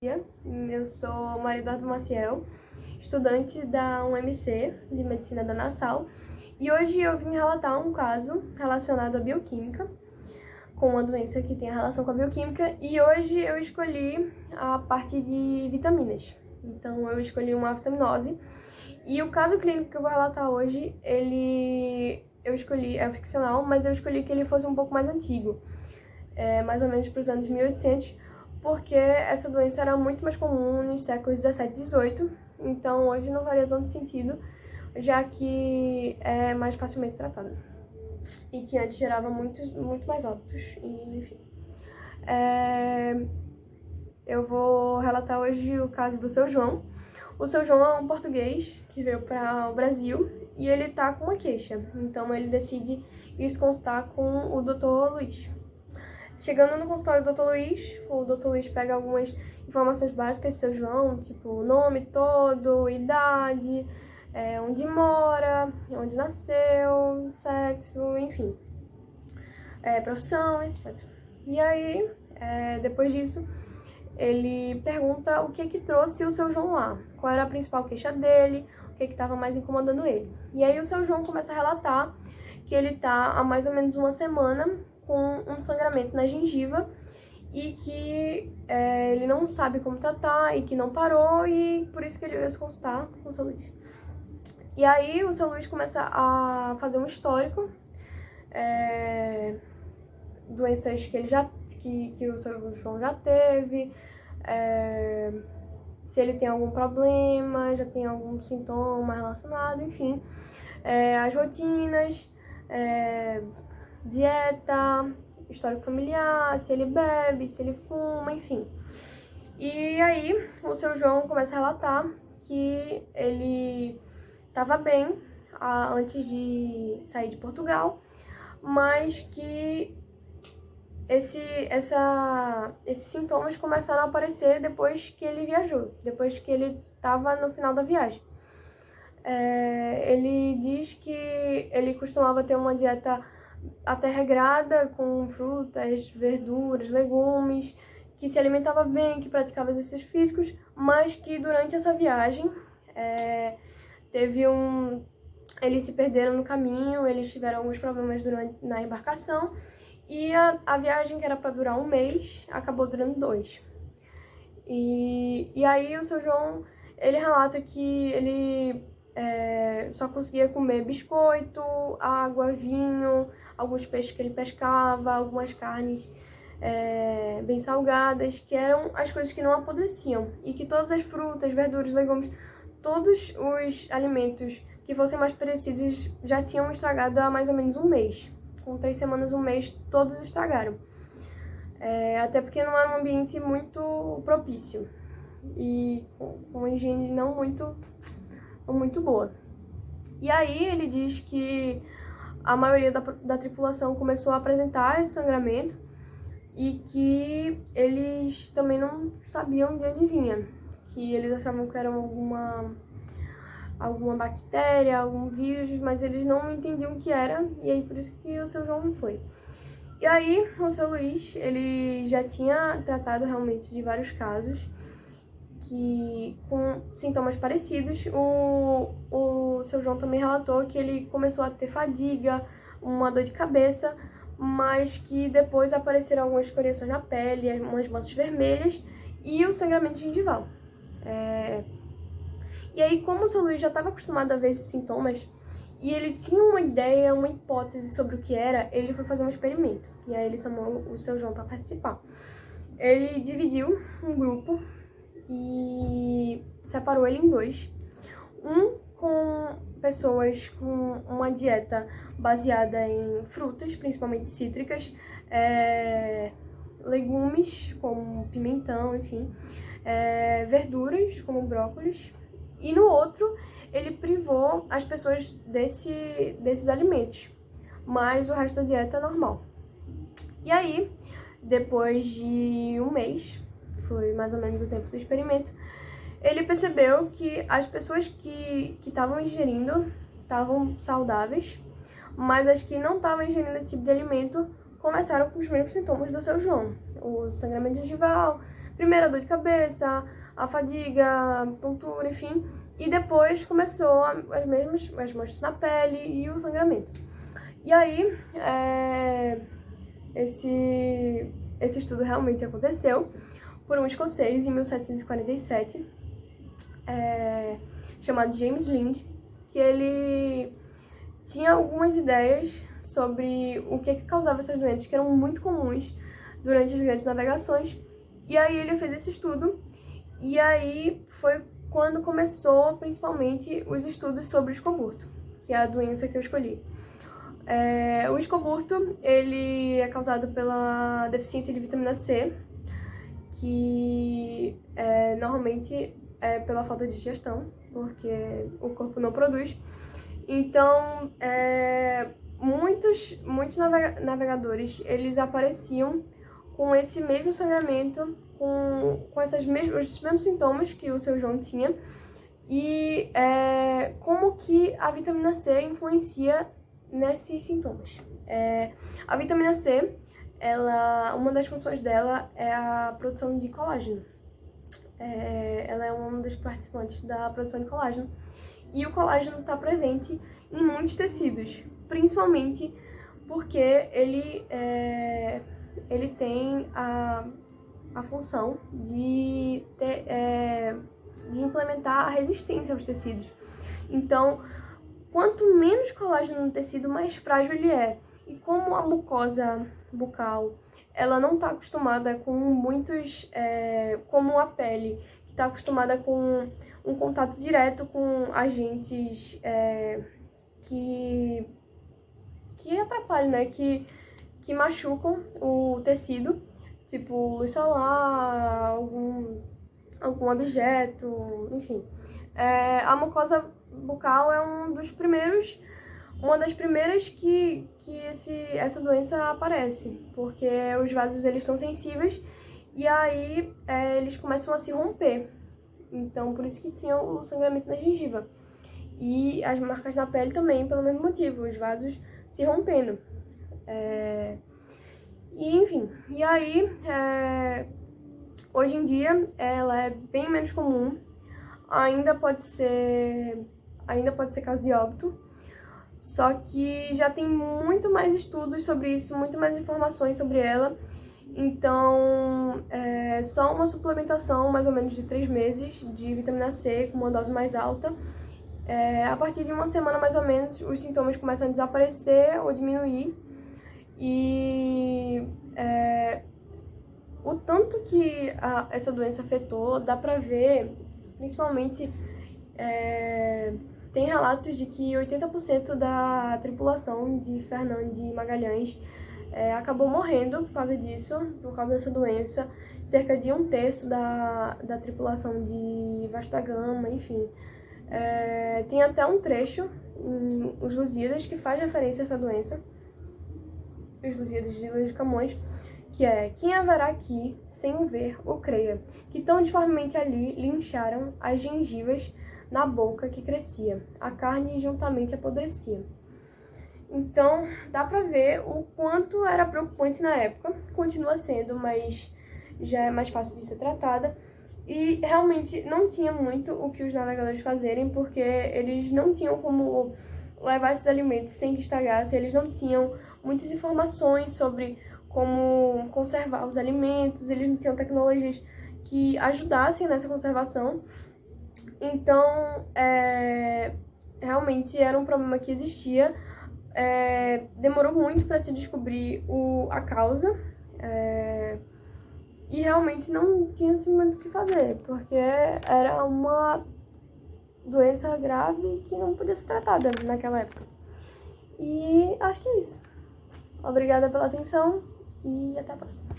Eu sou Maria Eduardo Maciel, estudante da UMC de Medicina da Nassau, e hoje eu vim relatar um caso relacionado à bioquímica, com uma doença que tem relação com a bioquímica, e hoje eu escolhi a parte de vitaminas. Então eu escolhi uma vitaminose, e o caso clínico que eu vou relatar hoje, eu escolhi, é ficcional, mas eu escolhi que ele fosse um pouco mais antigo, mais ou menos para os anos 1800, porque essa doença era muito mais comum nos séculos 17 e 18, então hoje não faria tanto sentido, já que é mais facilmente tratada. E que antes gerava muito mais óbitos, e enfim. Eu vou relatar hoje o caso do Seu João. O Seu João é um português que veio para o Brasil e ele tá com uma queixa, então ele decide ir se consultar com o Dr. Luiz. Chegando no consultório do Dr. Luiz, o Dr. Luiz pega algumas informações básicas de Seu João, tipo nome todo, idade, onde mora, onde nasceu, sexo, enfim, profissão, etc. E aí, depois disso, ele pergunta o que trouxe o Seu João lá, qual era a principal queixa dele, o que estava mais incomodando ele. E aí o Seu João começa a relatar que ele está há mais ou menos uma semana com um sangramento na gengiva e que ele não sabe como tratar e que não parou, e por isso que ele veio se consultar com o Seu Luiz. E aí o Seu Luiz começa a fazer um histórico, doenças que o Seu João já teve, se ele tem algum problema, já tem algum sintoma relacionado, enfim, as rotinas, dieta, histórico familiar, se ele bebe, se ele fuma, enfim. E aí o Seu João começa a relatar que ele estava bem antes de sair de Portugal, mas que esses sintomas começaram a aparecer depois que ele viajou, depois que ele estava no final da viagem. Ele diz que ele costumava ter uma dieta até regrada, com frutas, verduras, legumes, que se alimentava bem, que praticava exercícios físicos, mas que durante essa viagem eles se perderam no caminho, eles tiveram alguns problemas na embarcação, e a viagem, que era para durar um mês, acabou durando 2. E aí o Seu João, ele relata que ele só conseguia comer biscoito, água, vinho, alguns peixes que ele pescava, algumas carnes bem salgadas, que eram as coisas que não apodreciam, e que todas as frutas, verduras, legumes, todos os alimentos que fossem mais parecidos já tinham estragado há mais ou menos um mês. Com 3 semanas, um mês, todos estragaram. Até porque não era um ambiente muito propício e com uma higiene não muito boa. E aí ele diz que a maioria da tripulação começou a apresentar esse sangramento e que eles também não sabiam de onde vinha, que eles achavam que era alguma bactéria, algum vírus, mas eles não entendiam o que era, e aí por isso que o Seu João não foi. E aí o Seu Luiz, ele já tinha tratado realmente de vários casos com sintomas parecidos. O Seu João também relatou que ele começou a ter fadiga, uma dor de cabeça, mas que depois apareceram algumas escoriações na pele, umas manchas vermelhas e o sangramento gengival. E aí, como o Seu Luiz já estava acostumado a ver esses sintomas, e ele tinha uma ideia, uma hipótese sobre o que era, ele foi fazer um experimento. E aí ele chamou o Seu João para participar. Ele dividiu um grupo e separou ele em 2. Um com pessoas com uma dieta baseada em frutas, principalmente cítricas, legumes, como pimentão, enfim, verduras, como brócolis. E no outro, ele privou as pessoas desses alimentos, mas o resto da dieta é normal. E aí, depois de um mês, foi mais ou menos o tempo do experimento, ele percebeu que as pessoas que estavam ingerindo estavam saudáveis, mas as que não estavam ingerindo esse tipo de alimento começaram com os mesmos sintomas do Seu João. O sangramento gengival, primeiro a dor de cabeça, a fadiga, tontura, enfim, e depois começou as manchas na pele e o sangramento. E aí, esse estudo realmente aconteceu por um escocês em 1747, chamado James Lind, que ele tinha algumas ideias sobre o que causava essas doenças, que eram muito comuns durante as grandes navegações. E aí ele fez esse estudo, e aí foi quando começou, principalmente, os estudos sobre o escoburto, que é a doença que eu escolhi. O escoburto, ele é causado pela deficiência de vitamina C, que normalmente é pela falta de digestão, porque o corpo não produz. Então, muitos navegadores, eles apareciam com esse mesmo sangramento, com os mesmos sintomas que o seu João tinha, e como que a vitamina C influencia nesses sintomas. A vitamina C, uma das funções dela é a produção de colágeno. Ela é uma das participantes da produção de colágeno, e o colágeno está presente em muitos tecidos, principalmente porque ele tem a função de implementar a resistência aos tecidos. Então, quanto menos colágeno no tecido, mais frágil ele é. E como a mucosa bucal, ela não está acostumada com muitos, como a pele, que está acostumada com um contato direto com agentes que atrapalham, né? Que machucam o tecido, tipo luz solar, algum objeto, enfim. A mucosa bucal é uma das primeiras que essa doença aparece, porque os vasos eles são sensíveis e aí eles começam a se romper. Então, por isso que tinha o sangramento na gengiva. E as marcas na pele também, pelo mesmo motivo, os vasos se rompendo. E, enfim, e aí, hoje em dia, ela é bem menos comum. Ainda pode ser caso de óbito. Só que já tem muito mais estudos sobre isso, muito mais informações sobre ela. Então, só uma suplementação, mais ou menos de 3 meses, de vitamina C, com uma dose mais alta. A partir de uma semana, mais ou menos, os sintomas começam a desaparecer ou diminuir. E o tanto que essa doença afetou, dá pra ver, principalmente, tem relatos de que 80% da tripulação de Fernando de Magalhães acabou morrendo por causa disso, por causa dessa doença. Cerca de 1/3 da tripulação de Vasco da Gama, enfim. Tem até um trecho em Os Lusíadas que faz referência a essa doença. Os Lusíadas de Luís de Camões, que é: quem haverá aqui, sem o ver, o creia, que tão disformemente ali lhe incharam as gengivas na boca que crescia, a carne juntamente apodrecia. Então, dá pra ver o quanto era preocupante na época, continua sendo, mas já é mais fácil de ser tratada. E realmente não tinha muito o que os navegadores fazerem, porque eles não tinham como levar esses alimentos sem que estragasse, eles não tinham muitas informações sobre como conservar os alimentos, eles não tinham tecnologias que ajudassem nessa conservação. Então, realmente era um problema que existia. Demorou muito para se descobrir a causa, e realmente não tinha muito o que fazer, porque era uma doença grave que não podia ser tratada naquela época. E acho que é isso. Obrigada pela atenção e até a próxima.